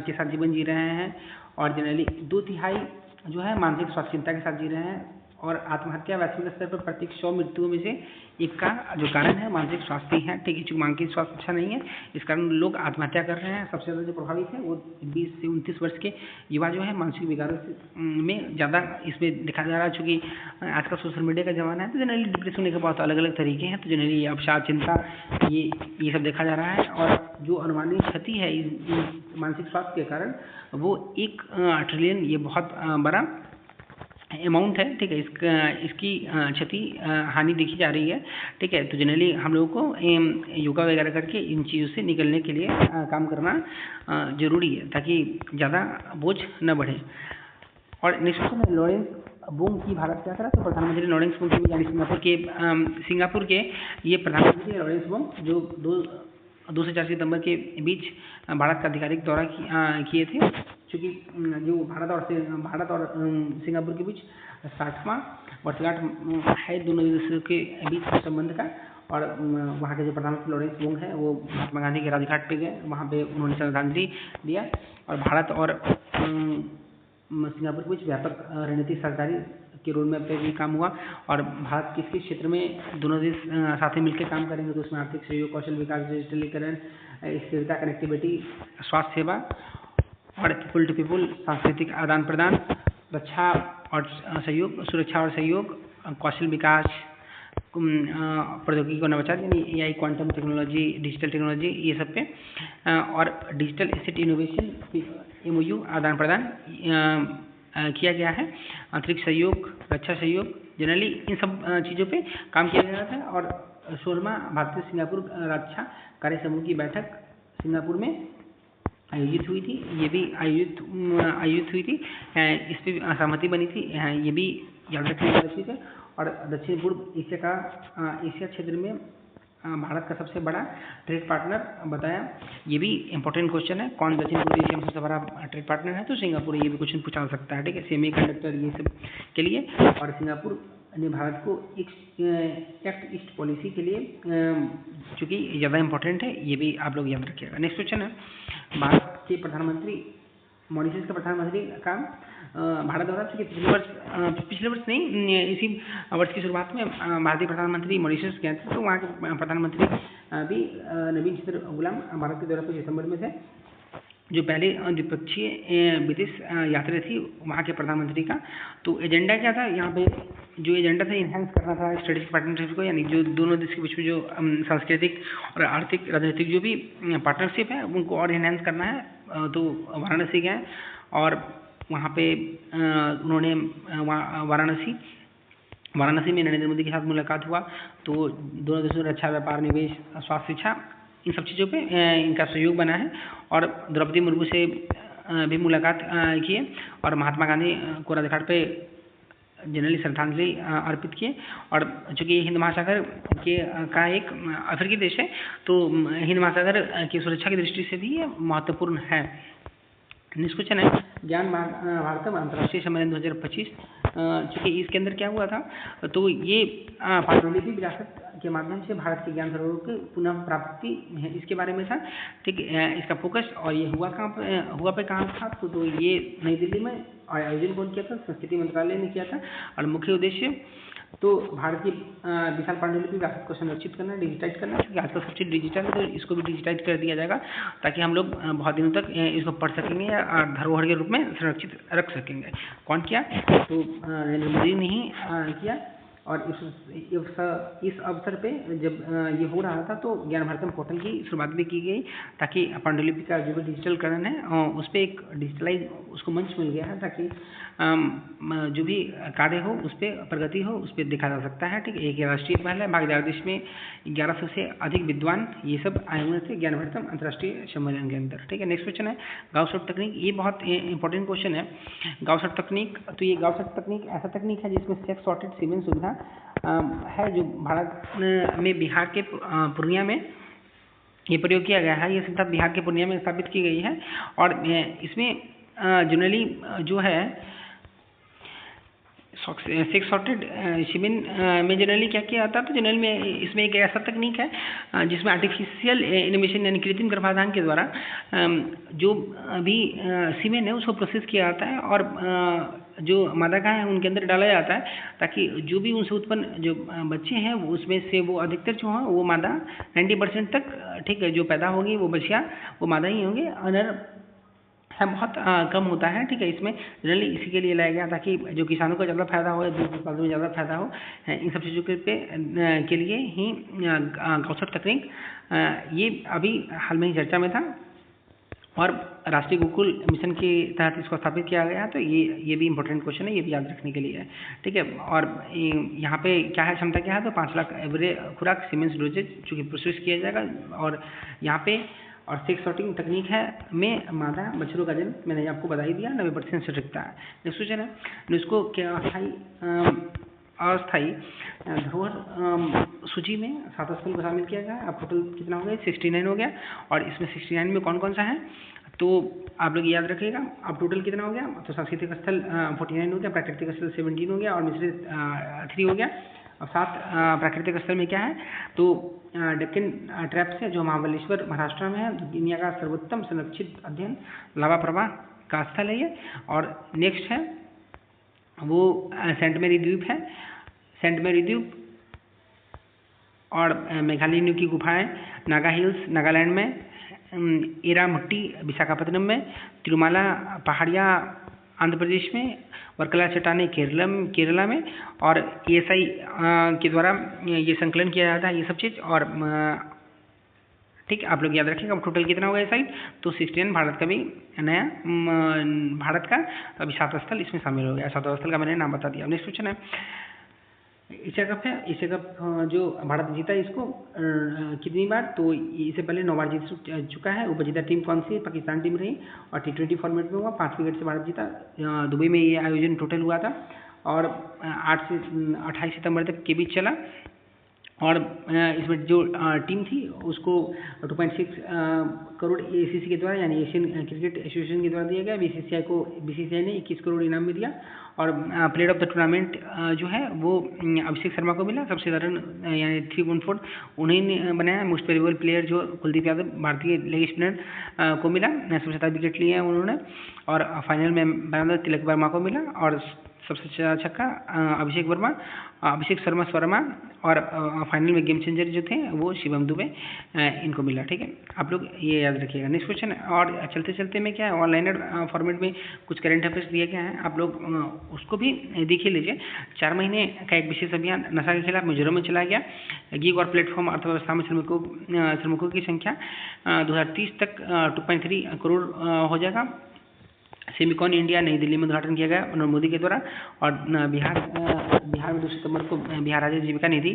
के साथ जीवन जी रहे हैं, और जनरली 2/3 जो है मानसिक स्वास्थ्य चिंता के साथ जी रहे हैं। और आत्महत्या वैश्विक स्तर पर प्रत्येक 100 मृत्युओं में से एक का जो कारण है मानसिक स्वास्थ्य है। ठीक है, चूँकि मानसिक स्वास्थ्य अच्छा नहीं है, इस कारण लोग आत्महत्या कर रहे हैं। सबसे ज़्यादा जो प्रभावित है वो 20 से 29 वर्ष के युवा जो है मानसिक विकारों में ज़्यादा इसमें देखा जा रहा है। चूँकि आजकल सोशल मीडिया का ज़माना है, तो जनरली डिप्रेशन होने के बहुत अलग अलग तरीके हैं, तो जनरली अवसाद, चिंता, ये सब देखा जा रहा है। और जो अनुमानित क्षति है इस मानसिक स्वास्थ्य के कारण, वो 1 ट्रिलियन, ये बहुत बड़ा अमाउंट है। ठीक है, इसकी क्षति हानि देखी जा रही है। ठीक है, तो जनरली हम लोगों को योगा वगैरह करके इन चीज़ों से निकलने के लिए काम करना जरूरी है, ताकि ज़्यादा बोझ न बढ़े। और नेक्स्ट क्वेश्चन है, लॉरेंस वोंग की भारत यात्रा। तो प्रधानमंत्री लॉरेंस वोंग की यानी सिंगापुर के ये प्रधानमंत्री लॉरेंस वोंग जो 2 से 4 सितंबर के बीच भारत का आधिकारिक दौरा किए थे। चूँकि जो भारत और सिंगापुर के बीच 60वां वर्षगांठ है दोनों देशों के बीच संबंध का। और वहाँ के जो प्रधानमंत्री लॉरेंस वोंग है वो महात्मा गांधी के राजघाट पे गए, वहाँ पे उन्होंने श्रद्धांजलि दिया। और भारत और सिंगापुर के बीच व्यापक रणनीतिक साझेदारी के रोड मैप पे भी काम हुआ। और भारत किस किस क्षेत्र में दोनों देश साथ में मिलकर काम करेंगे, तो उसमें आर्थिक सहयोग, कौशल विकास, डिजिटलीकरण, स्थिरता, कनेक्टिविटी, स्वास्थ्य सेवा और पीपल टू पीपल सांस्कृतिक आदान प्रदान, रक्षा और सहयोग, सुरक्षा और सहयोग, कौशल विकास, प्रौद्योगिकी और नवाचार यानी AI, quantum technology, digital technology, ये सब पे, और डिजिटल एसेट इनोवेशन MOU आदान प्रदान किया गया है। अंतरिक्ष सहयोग, रक्षा सहयोग, जनरली इन सब चीज़ों पे काम किया गया था। और 16वां भारतीय सिंगापुर रक्षा कार्य समूह की बैठक सिंगापुर में आयोजित हुई थी, ये भी आयोजित हुई थी, इस पर सहमति बनी थी, ये भी याद रखने वाली चीज़ है। और दक्षिण पूर्व एशिया क्षेत्र में भारत का सबसे बड़ा ट्रेड पार्टनर बताया, ये भी इंपॉर्टेंट क्वेश्चन है। कौन दक्षिण पूर्व एशिया में सबसे बड़ा ट्रेड पार्टनर है, तो सिंगापुर, ये भी क्वेश्चन पूछा जा सकता है। ठीक है, सेमी कंडक्टर ये सब के लिए। और सिंगापुर ने भारत को एक्ट ईस्ट पॉलिसी के लिए, चूँकि ज़्यादा इंपॉर्टेंट है, ये भी आप लोग याद रखिएगा। नेक्स्ट क्वेश्चन है, भारत के प्रधानमंत्री मॉरिशस के प्रधानमंत्री का भारत दौरा। चूँकि पिछले वर्ष नहीं, इसी वर्ष की शुरुआत में भारतीय प्रधानमंत्री मॉरिशस गए थे, तो वहाँ के प्रधानमंत्री भी नवीन चंद्र गुलाम भारत के दौरे पर सितंबर में थे, जो पहले द्विपक्षीय विदेश यात्रा थी वहाँ के प्रधानमंत्री का। तो एजेंडा क्या था, यहाँ पे जो एजेंडा था इन्हांस करना था स्ट्रेटेजिक पार्टनरशिप को, यानी जो दोनों देश के बीच में जो सांस्कृतिक और आर्थिक राजनीतिक जो भी पार्टनरशिप है उनको और इन्हांस करना है। तो वाराणसी गए और वहाँ पे उन्होंने वाराणसी में नरेंद्र मोदी के साथ मुलाकात हुआ। तो दोनों देशों में रक्षा, व्यापार, निवेश, स्वास्थ्य, शिक्षा, इन सब चीज़ों पे इनका सहयोग बना है। और द्रौपदी मुर्मू से भी मुलाकात किए और महात्मा गांधी को राजघाट पे जनरली श्रद्धांजलि अर्पित किए। और चूँकि हिंद महासागर का एक अफ्रीकी देश है, तो हिंद महासागर की सुरक्षा की दृष्टि से भी ये महत्वपूर्ण है। नेक्स्ट क्वेश्चन है ज्ञान भारतम अंतर्राष्ट्रीय सम्मेलन 2025। चूँकि इसके अंदर क्या हुआ था, तो ये पांडुलिपि विरासत के माध्यम से भारत के ज्ञान धरोहर की पुनः प्राप्ति है, इसके बारे में था। ठीक, इसका फोकस और ये हुआ कहाँ था, तो ये नई दिल्ली में आयोजन कौन किया था, संस्कृति मंत्रालय ने किया था। और मुख्य उद्देश्य तो भारत की विशाल पांडुलिपि विरासत को संरक्षित करना, डिजिटाइज करना, क्योंकि आजकल सब चीज़ डिजिटल है, तो इसको भी डिजिटाइज कर दिया जाएगा ताकि हम लोग बहुत दिनों तक इसको पढ़ सकेंगे या धरोहर के रूप में संरक्षित रख सकेंगे। कौन किया, तो नरेंद्र मोदी ने ही किया। और इस अवसर पे जब ये हो रहा था तो ज्ञान भारतम पोर्टल की शुरुआत भी की गई ताकि पांडुलिपि का जो भी डिजिटलकरण है उस पर एक डिजिटलाइज उसको मंच मिल गया है ताकि जो भी कार्य हो उस पर प्रगति हो, उस पर देखा जा सकता है। ठीक, एक राष्ट्रीय पहल है। बाकी देश में 1100 से अधिक विद्वान ये सब आए हुए थे ज्ञान भारतम अंतर्राष्ट्रीय सम्मेलन के अंदर। ठीक है, नेक्स्ट क्वेश्चन है गाउस तकनीक। ये बहुत इंपॉर्टेंट क्वेश्चन है। गाउस तकनीक, तो ये गाउस तकनीक ऐसा तकनीक है जिसमें सेक्स सॉर्टेड सीमेंट सुविधा है, जो भारत में बिहार के पूर्णिया में ये प्रयोग किया गया है। ये सुविधा बिहार के पूर्णिया में स्थापित की गई है। और इसमें जनरली जो है सेक्स सॉर्टेड सीमेंट में जनरली क्या किया जाता है, तो जनरल में इसमें एक ऐसा तकनीक है जिसमें आर्टिफिशियल इनिमिशन यानी कृत्रिम गर्भाधान के द्वारा जो भी सीमेंट है उसको प्रोसेस किया जाता है और जो मादा गाय है उनके अंदर डाला जाता है ताकि जो भी उनसे उत्पन्न जो बच्चे हैं उसमें से वो अधिकतर जो हैं वो मादा 90% तक, ठीक है, जो पैदा होगी वो बच्चियाँ वो मादा ही होंगे। अनर है बहुत कम होता है। ठीक है, इसमें जनरली इसी के लिए लाया गया ताकि जो किसानों को ज़्यादा फायदा हो, दूध उत्पादन में ज़्यादा फायदा हो, इन सब चीज़ों के लिए ही गौस तकनीक ये अभी हाल में ही चर्चा में था और राष्ट्रीय गोकुल मिशन के तहत इसको स्थापित किया गया। तो ये भी इंपॉर्टेंट क्वेश्चन है, ये भी याद रखने के लिए है। ठीक है, और यहाँ पे क्या है, क्षमता क्या है, तो 5 लाख एवरेज खुराक सीमेंस डोजेज चूँकि प्रोसेस किया जाएगा। और यहाँ पे और सेक्स सॉर्टिंग तकनीक है में मादा बछड़ों का जन्म मैंने आपको बता ही दिया 90% सटीकता है। नेक्स्ट क्वेश्चन है इसको क्या अस्थायी धरोहर सूची में 7 स्थल को शामिल किया गया। अब टोटल कितना हो गया, 69 हो गया। और इसमें 69 में कौन कौन सा है, तो आप लोग याद रखिएगा। अब टोटल कितना हो गया, तो सांस्कृतिक स्थल 49 हो गया, प्राकृतिक स्थल 17 हो गया और मिश्रित 3 हो गया। अब 7 प्राकृतिक स्थल में क्या है, तो डेक्कन ट्रैप्स है जो महाबलेश्वर महाराष्ट्र में है, दुनिया का सर्वोत्तम संरक्षित अध्ययन लावा प्रवाह का स्थल है ये। और नेक्स्ट है वो सेंट मेरी द्वीप है, सेंट मेरी द्वीप और मेघालय की गुफाएं, नागा हिल्स नागालैंड में, एरामुट्टी विशाखापट्टनम में, तिरुमाला पहाड़ियाँ आंध्र प्रदेश में, वर्कला चट्टानें केरला में। और ESI के द्वारा ये संकलन किया जाता है ये सब चीज़। और ठीक है, आप लोग याद रखिएगा। अब टोटल कितना होगा ESI, तो 69 भारत का भी नया भारत का अभी 7 स्थल इसमें शामिल हो गया। 7 स्थल का मैंने नाम बता दिया। नेक्स्ट क्वेश्चन है एशिया कप है। एशिया कप जो भारत जीता इसको कितनी बार, तो इससे पहले 9 बार जीत चुका है। उपजीता टीम कौन सी, पाकिस्तान टीम रही। और T20 फॉर्मेट में हुआ, 5 विकेट से भारत जीता। दुबई में ये आयोजन टोटल हुआ था और 8 से 28 सितंबर तक के बीच चला। और इसमें जो टीम थी उसको 2.6 करोड़ ACC के द्वारा यानी एशियन क्रिकेट एसोसिएशन के द्वारा दिया गया। BCCI ने 21 करोड़ इनाम भी दिया। और प्लेयर ऑफ द टूर्नामेंट जो है वो अभिषेक शर्मा को मिला, सबसे ज़्यादा रन यानी 314 उन्हीं ने बनाया। मोस्ट वेल्युएबल प्लेयर जो कुलदीप यादव भारतीय लेग स्पिनर को मिला, सबसे ज़्यादा विकेट लिए हैं उन्होंने। और फाइनल में बराबर तिलक वर्मा को मिला। और सबसे अच्छा छक्का अभिषेक शर्मा और फाइनल में गेम चेंजर जो थे वो शिवम दुबे इनको मिला। ठीक है, आप लोग ये याद रखिएगा। Next question. और चलते चलते में क्या है, ऑनलाइन फॉर्मेट में कुछ करंट अफेयर्स दिए गए हैं, आप लोग उसको भी देख ही लीजिए। 4 महीने का एक विशेष अभियान नशा के खिलाफ मिजोरम में चलाया गया। गिग और प्लेटफॉर्म अर्थव्यवस्था में श्रमिकों की संख्या 2030 तक 2.3 करोड़ हो जाएगा। सेमिकॉन इंडिया नई दिल्ली में उद्घाटन किया गया नरेंद्र मोदी के द्वारा। और बिहार में 2 सितंबर को बिहार राज्य जीविका निधि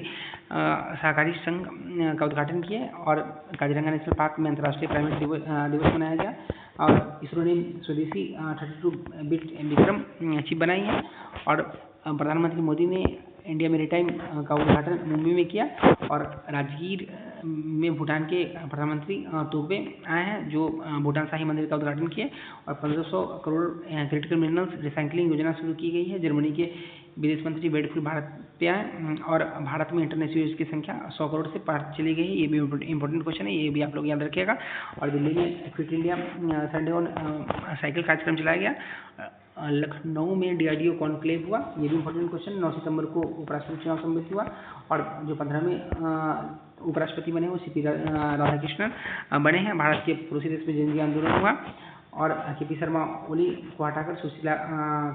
सहकारी संघ का उद्घाटन किया। और काजीरंगा नेशनल पार्क में अंतर्राष्ट्रीय प्राइमेट दिवस मनाया गया। और इसरो ने स्वदेशी 32-बिट विक्रम चिप बनाई है। और प्रधानमंत्री मोदी ने इंडिया मेरीटाइम का उद्घाटन मुंबई में किया। और राजगीर में भूटान के प्रधानमंत्री तोगबे आए हैं, जो भूटान शाही मंदिर का उद्घाटन किए, और 1500 करोड़ क्रिटिकल मिनरल्स रिसाइकलिंग योजना शुरू की गई है। जर्मनी के विदेश मंत्री बेडफुल भारत पे आए, और भारत में इंटरनेट यूजर्स की संख्या 100 करोड़ से पार चली गई है। ये भी इंपॉर्टेंट क्वेश्चन है, ये भी आप लोग याद रखिएगा। और दिल्ली में quit India Sunday on cycle कार्यक्रम चलाया गया। लखनऊ में DRDO कॉन्क्लेव हुआ, ये भी इंपॉर्टेंट क्वेश्चन। 9 सितंबर को उपराष्ट्रपति चुनाव सम्मिलित हुआ, और जो 15वें उपराष्ट्रपति बने वो CP राधाकृष्णन बने हैं। भारत के पड़ोसी देश में जनजातीय आंदोलन हुआ, और KP शर्मा ओली को हटाकर सुशीला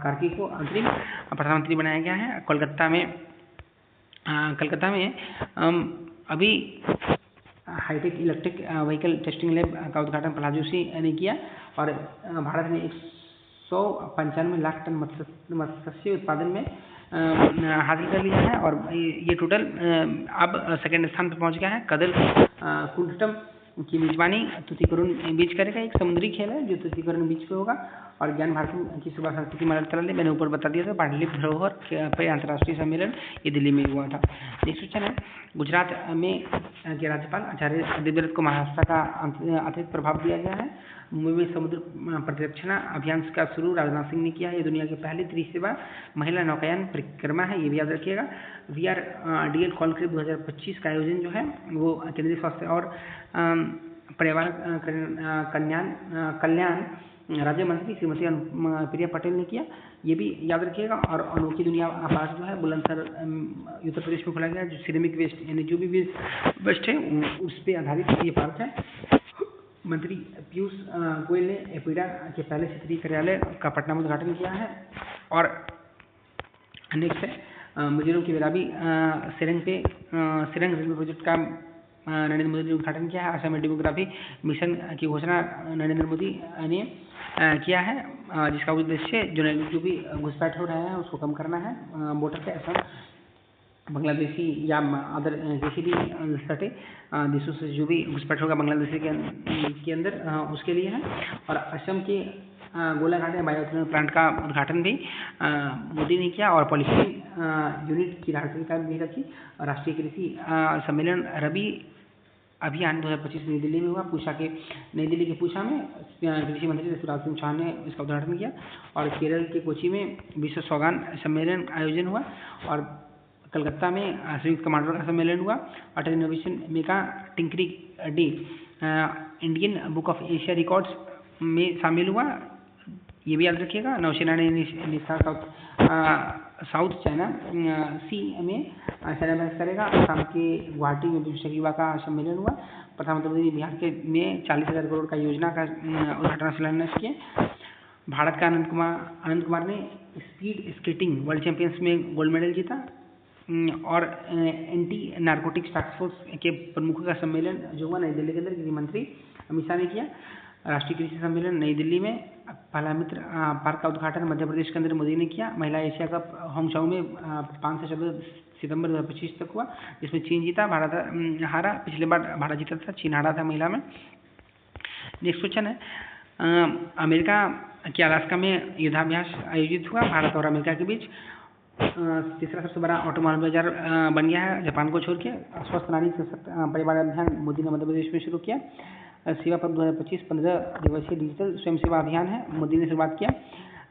कार्की को अंतरिम प्रधानमंत्री बनाया गया है। कलकत्ता में अभी hitech electric vehicle testing lab का उद्घाटन प्रहलाद जोशी ने किया, और भारत ने 195 लाख टन मत्स्य उत्पादन में हासिल कर लिया है, और ये टोटल अब सेकंड स्थान पर पहुंच गया है। कदल कुंडटम की मेजबानी तुतिकोरिन बीच करेगा। एक समुद्री खेल है जो तुतिकोरिन बीच पे होगा, और ज्ञान भारती की सुबह संस्कृति मंत्रालय मैंने ऊपर बता दिया था। पांडुलिपि धरोहर पे अंतर्राष्ट्रीय सम्मेलन ये दिल्ली में हुआ था। नेक्स्ट क्वेश्चन है, गुजरात में के राज्यपाल आचार्य देवव्रत को महाराष्ट्र का अतिरिक्त प्रभाव दिया गया है। मुंबई में समुद्र प्रतिरक्षण अभियान का शुरू राजनाथ सिंह ने किया है। ये दुनिया की पहली त्रिसेवा महिला नौकायन परिक्रमा है, ये भी याद रखिएगा। VRDL कॉन्क्लेव 2025 का आयोजन जो है वो केंद्रीय स्वास्थ्य और पर्यावरण कल्याण राज्य मंत्री श्रीमती प्रिया पटेल ने किया, ये भी याद रखिएगा। और अनोखी दुनिया पार्क जो है बुलंदशहर उत्तर प्रदेश में खोला गया है, जो सिरेमिक वेस्ट यानी जो भी वेस्ट है उस पर आधारित ये पार्क है। मंत्री पीयूष गोयल ने एपीडा के पहले क्षेत्रीय कार्यालय का पटना में उद्घाटन किया है। और नेक्स्ट है, मिजोरम के बेराबी सिरंग रेलवे प्रोजेक्ट का नरेंद्र मोदी ने उद्घाटन किया है। असम में डेमोग्राफी मिशन की घोषणा नरेंद्र मोदी ने किया है, जिसका उद्देश्य जो भी घुसपैठ हो रहा है उसको कम करना है बॉर्डर पे। असम बांग्लादेशी या अदर किसी भी सटे देशों से जो भी घुसपैठ होगा बांग्लादेश के अंदर उसके लिए है। और असम के गोलाघाट में बायोइथेनॉल प्लांट का उद्घाटन भी मोदी ने किया, और पॉलिसी यूनिट की धार्मिकता भी रखी। राष्ट्रीय कृषि सम्मेलन रबी अभियान 2025 नई दिल्ली में हुआ। नई दिल्ली के पूसा में कृषि मंत्री शिवराज सिंह चौहान ने इसका उद्घाटन किया। और केरल के कोची में विश्व सौगान सम्मेलन आयोजन हुआ, और कलकत्ता में संयुक्त कमांडर का सम्मेलन हुआ। Atal innovation mega tinkering day Indian book of Asia records में शामिल हुआ, ये भी याद रखिएगा। नौसेना ने साउथ चाइना सी में सेनाभ्यास करेगा। असम के गुवाहाटी में विश्व युवा का सम्मेलन हुआ। प्रधानमंत्री मोदी ने बिहार के में 40,000 करोड़ का योजना का उद्घाटन शिलान्यास किया। भारत का आनंद कुमार ने स्पीड स्केटिंग वर्ल्ड चैंपियंस में गोल्ड मेडल जीता। और एंटी नारकोटिक्स टास्क फोर्स के प्रमुखों का सम्मेलन जो हुआ नई दिल्ली के अंदर गृह मंत्री अमित शाह ने किया। राष्ट्रीय कृषि सम्मेलन नई दिल्ली में पहला मित्र पार्क का उद्घाटन मध्य प्रदेश के अंदर मोदी ने किया। महिला एशिया कप होंगचाओ में 5 से 14 सितंबर 2025 तक हुआ, जिसमें चीन जीता, भारत हारा। पिछले बार भारत जीता था, चीन हारा था महिला में। नेक्स्ट क्वेश्चन है, अमेरिका के अलास्का में युद्धाभ्यास आयोजित हुआ भारत और अमेरिका के बीच। तीसरा सबसे बड़ा ऑटोमोबाइल बाजार बन गया है जापान को छोड़ के। स्वस्थ नारी परिवार अभियान मोदी ने मध्य प्रदेश में शुरू किया। सेवा पर्व 2025 15 दिवसीय डिजिटल स्वयं सेवा अभियान है, मोदी ने शुरुआत किया।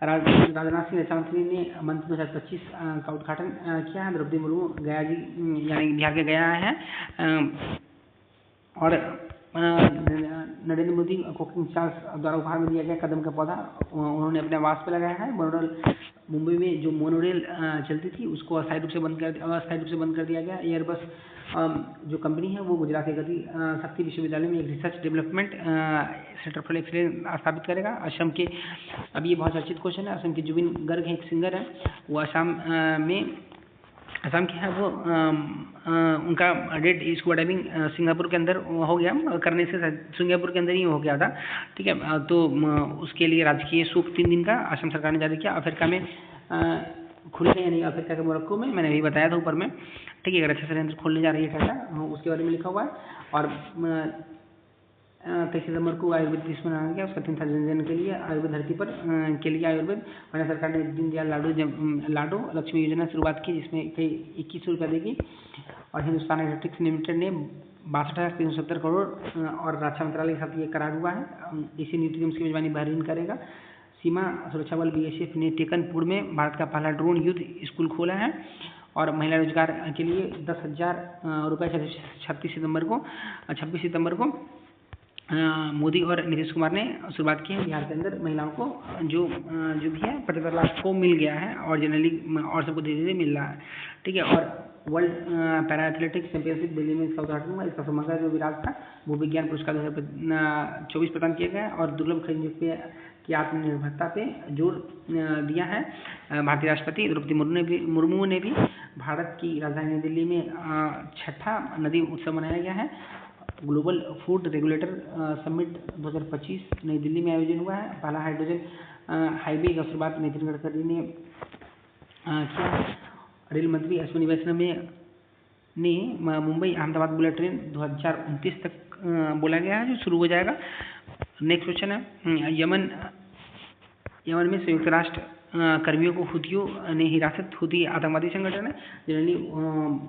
राजनाथ सिंह रक्षा मंत्री ने मंच 2025 का उद्घाटन किया है। द्रौपदी मुर्मू गया जी यानी बिहार के गया है। और नरेंद्र मोदी को किंग चार्ल्स द्वारा उपहार में दिया गया कदम का पौधा उन्होंने अपने आवास पर लगाया है। मुंबई में जो मोनोरेल चलती थी उसको अस्थायी रूप से बंद कर दिया गया। एयरबस जो कंपनी है वो गुजरात के गति शक्ति विश्वविद्यालय में एक research development centre for excellence स्थापित करेगा। असम के, अब ये बहुत चर्चित क्वेश्चन है, असम के जुबिन गर्ग एक सिंगर है, वो असम के हैं। वो उनका डेट स्कूबा डाइविंग सिंगापुर के अंदर हो गया, करने से सिंगापुर के अंदर ही हो गया था, ठीक है। तो उसके लिए राजकीय शोक 3 दिन का असम सरकार ने जारी किया। अफ्रीका में खुलने यानी अफ्रीका के मोरक्को में, मैंने अभी बताया था ऊपर में, ठीक है। रक्षा संयंत्र खोलने जा रही है टाटा, उसके बारे में लिखा हुआ है। और 23 सितंबर को आयुर्वेद दिवस मनाया गया। उसका थीम था जन जन के लिए आयुर्वेद धरती पर के लिए आयुर्वेद। हमारे सरकार ने दीनदयाल लाडो लक्ष्मी योजना शुरुआत की, जिसमें कई 21 रुपये देगी। और हिंदुस्तान एरोनॉटिक्स लिमिटेड ने 62,370 करोड़ और रक्षा मंत्रालय के साथ ये करार हुआ है। एशियन यूथ गेम्स की मेजबानी बहरीन करेगा। सीमा सुरक्षा बल BSF ने टेकनपुर में भारत का पहला ड्रोन युद्ध स्कूल खोला है। और महिला रोजगार के लिए 10,000 रुपये 26 सितंबर को मोदी और नीतीश कुमार ने शुरुआत की है। बिहार के अंदर महिलाओं को जो भी है 75 लाख को मिल गया है और जनरली और सबको धीरे धीरे मिल रहा है, ठीक है। और world para athletics championship Delhi में इसका उद्घाटन हुआ। इसका समग्र जो विराट था वो विज्ञान पुरस्कार 2024 प्रदान किया गया और दुर्लभ खनिज की आत्मनिर्भरता पे जोर दिया है। भारतीय राष्ट्रपति द्रौपदी मुर्मू ने भी भारत की राजधानी नई दिल्ली में 6ठा नदी उत्सव मनाया गया है। ग्लोबल फूड रेगुलेटर समिट 2025 नई दिल्ली में आयोजन हुआ है। पहला हाइड्रोजन हाईवे का शुरुआत नितिन गडकरी ने किया। रेल मंत्री अश्विनी वैष्णव ने मुंबई अहमदाबाद बुलेट ट्रेन 2029 तक बोला गया है, जो शुरू हो जाएगा। नेक्स्ट क्वेश्चन है, यमन में संयुक्त राष्ट्र कर्मियों को हुतियों ने हिरासत। हुती आतंकवादी संगठन है। जनरली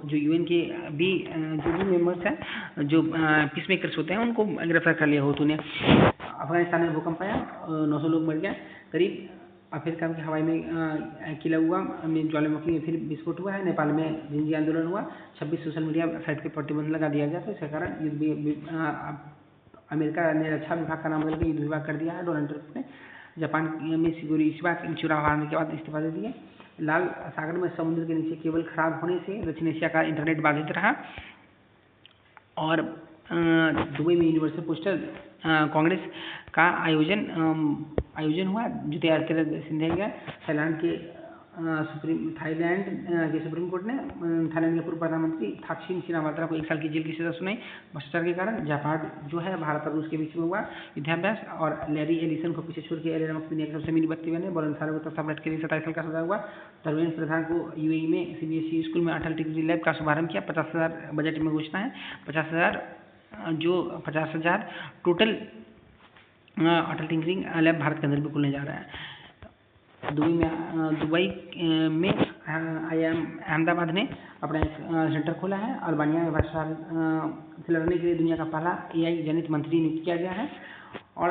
जो UN के भी जो भी मेंबर्स हैं, जो पीस मेकर्स होते हैं, उनको गिरफ्तार कर लिया हुतू ने। अफगानिस्तान में भूकंप आया, 900 लोग मर गए करीब। अफ्रीका के हवाई में किला हुआ में ज्वालामुखी में फिर विस्फोट हुआ है। नेपाल में जिंजी आंदोलन हुआ। 26 सोशल मीडिया साइट पर प्रतिबंध लगा दिया गया, तो इसके कारण अमेरिका ने रक्षा विभाग का नाम बदल के युद्ध विभाग कर दिया है डोनाल्ड ट्रंप ने। जापान में शिगुरिशिबा चुनाव हारने के बाद इस्तीफा दे दिए। लाल सागर में समुद्र के नीचे केबल खराब होने से दक्षिण एशिया का इंटरनेट बाधित रहा। और दुबई में यूनिवर्सल पोस्टल कांग्रेस का आयोजन हुआ, जो तैयार किया सिंधिया। थाईलैंड के सुप्रीम कोर्ट ने थाईलैंड के पूर्व प्रधानमंत्री थाकसिन शिनावात्रा को 1 साल की जेल की सजा सुनाई भ्रष्टाचार के कारण। जापान जो है भारत और रूस के बीच में हुआ युद्धाभ्यास। और लैरी एलिसन को पीछे छोड़ के एलन मस्क दुनिया के सबसे अमीर व्यक्ति बने। बुलंदशहर को तस्वीर के लिए 27 साल का सजा हुआ। धर्मेंद्र प्रधान को UAE में CBSE स्कूल में अटल टिंकरिंग लैब का शुभारंभ किया। 50,000 बजट में घोषणा है। 50,000 टोटल अटल टिंकरिंग लैब भारत के अंदर भी खुलने जा रहा है। दुबई में अहमदाबाद ने अपना एक सेंटर खोला है। अल्बानिया में भ्रष्टाचार से लड़ने के लिए दुनिया का पहला AI जनित मंत्री नियुक्त किया गया है। और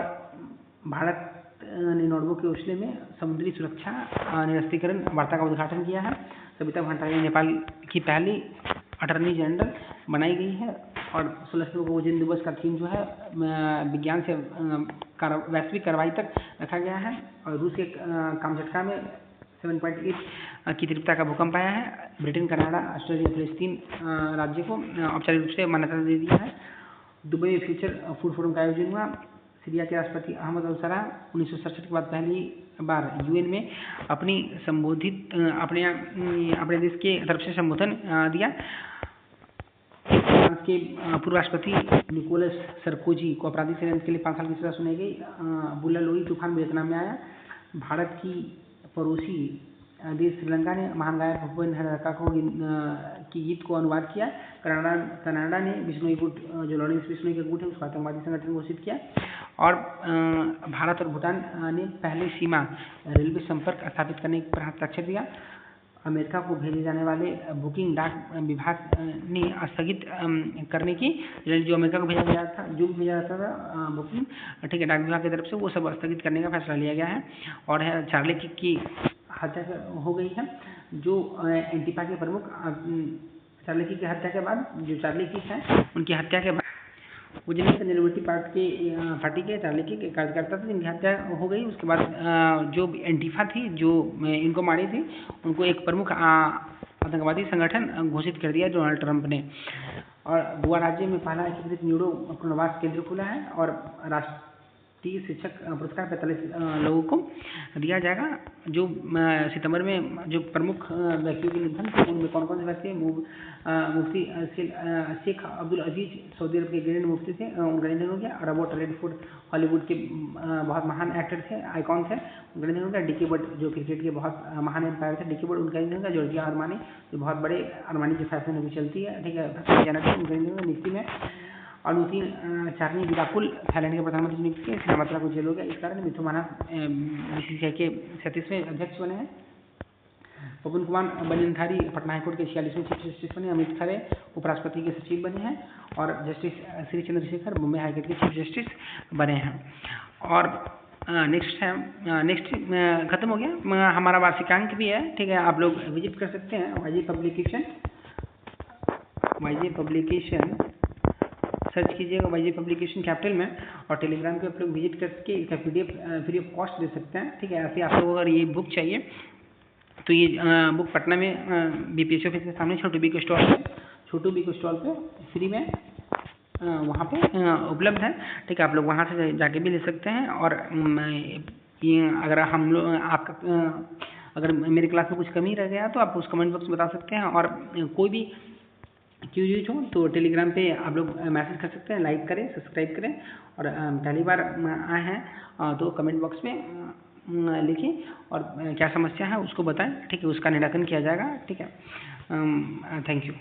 भारत ने नॉर्वे के ओस्लो में समुद्री सुरक्षा निरस्तीकरण वार्ता का उद्घाटन किया है। सविता भंडारी नेपाल की पहली अटर्नी जनरल बनाई गई है। और 16 सितंबर को ओजोन दिवस का थीम जो है विज्ञान से वैश्विक कार्रवाई तक रखा गया है। और रूस के कामचटका में 7.8 की तीव्रता का भूकंप आया है। ब्रिटेन, कनाडा, ऑस्ट्रेलिया, फिलिस्तीन राज्य को औपचारिक रूप से मान्यता दे दिया है। दुबई में फ्यूचर फूड फोरम का आयोजन हुआ। सीरिया के राष्ट्रपति अहमद अल-शरा 1967 के बाद पहली बार UN में अपने देश के तरफ से संबोधन दिया। फ्रांस के पूर्व राष्ट्रपति निकोलस सरकोजी को आपराधिक षड्यंत्र के लिए 5 साल की सजा सुनाई गई। बुला लोई तूफान वियतनाम में आया। भारत की पड़ोसी देश श्रीलंका ने महान गायक भूपेन हजारिका की गीत को अनुवाद किया। कनाडा ने बिश्नोई गुट, जो लॉरेंस बिश्नोई का गुट है, उसको आतंकवादी संगठन घोषित किया। और भारत और भूटान ने पहले सीमा रेलवे संपर्क स्थापित करने पर हस्ताक्षर दिया। अमेरिका को भेजे जाने वाले बुकिंग डाक विभाग ने स्थगित करने की, जो अमेरिका को भेजा गया था, जो भी भेजा जाता था बुकिंग, ठीक है, डाक विभाग की तरफ से, वो सब स्थगित करने का फैसला लिया गया है। और चार्ली किक की हत्या हो गई है। जो एंटीफा के प्रमुख चार्ली किक की हत्या के बाद, जो चार्ली किक है उनकी हत्या के बाद वो जिनके लिबर्टी पार्टी के चार्ली किक के कार्यकर्ता थे, जिनकी हत्या हो गई। उसके बाद जो एंटीफा थी, जो इनको मारी थी, उनको एक प्रमुख आतंकवादी संगठन घोषित कर दिया डोनाल्ड ट्रंप ने। और गोवा राज्य में पहला एकीकृत न्यूरो पुनर्वास केंद्र खुला है। और राष्ट्रीय शिक्षक पुरस्कार 45 लोगों को दिया जाएगा। जो सितंबर में जो प्रमुख व्यक्तियों के निधन थे, उनमें कौन कौन से व्यक्ति हैं? मुफ्ती शेख अब्दुल अजीज सऊदी अरब के ग्रैंड मुफ्ती थे, उनका निधन हो गया। रॉबर्ट रेडफोर्ड हॉलीवुड के बहुत महान एक्टर थे, आइकॉन थे, उनका निधन हो गया। डिकी बर्ड जो क्रिकेट के बहुत महान एम्पायर थे, डिकी बर्ड, उनका निधन हो गया। जॉर्जिया अरमानी जो बहुत बड़े अरमानी की फैशन अभी चलती है, ठीक है, उनका निधन हो गया। निफ्टी में अनुती चारनी विराकुल थाईलैंड के प्रधानमंत्री नियुक्त किए, सिनामात्रा को जेल हो गया, इस कारण मिथुमाना बीसीसीआई के 37वें अध्यक्ष बने हैं। पवन कुमार बलिनधारी पटना हाईकोर्ट के 46वें चीफ जस्टिस बने। अमित खरे उपराष्ट्रपति के सचिव बने हैं और जस्टिस श्री चंद्रशेखर मुंबई हाईकोर्ट के चीफ जस्टिस बने हैं। और नेक्स्ट खत्म हो गया, हमारा वार्षिकांक भी है, ठीक है, आप लोग विजिट कर सकते हैं वाईजे पब्लिकेशन सर्च कीजिएगा वाईजे पब्लिकेशन कैपिटल में, और टेलीग्राम पे आप लोग विजिट करके इसका PDF फ्री ऑफ कॉस्ट दे सकते हैं, ठीक है। ऐसे आप लोग अगर ये बुक चाहिए तो ये बुक पटना में BPSC ऑफिस के सामने छोटू बी को स्टॉल पे फ्री में वहाँ पे उपलब्ध है, ठीक है। आप लोग वहाँ से जाके भी ले सकते हैं। और अगर हम लोग अगर मेरे क्लास में कुछ कमी रह गया तो आप उस कमेंट बॉक्स में बता सकते हैं, और कोई भी क्यूरीज हो तो टेलीग्राम पे आप लोग मैसेज कर सकते हैं। लाइक करें, सब्सक्राइब करें, और पहली बार आए हैं तो कमेंट बॉक्स में लिखिए और क्या समस्या है उसको बताएं, ठीक है, उसका निराकरण किया जाएगा, ठीक है। Thank you.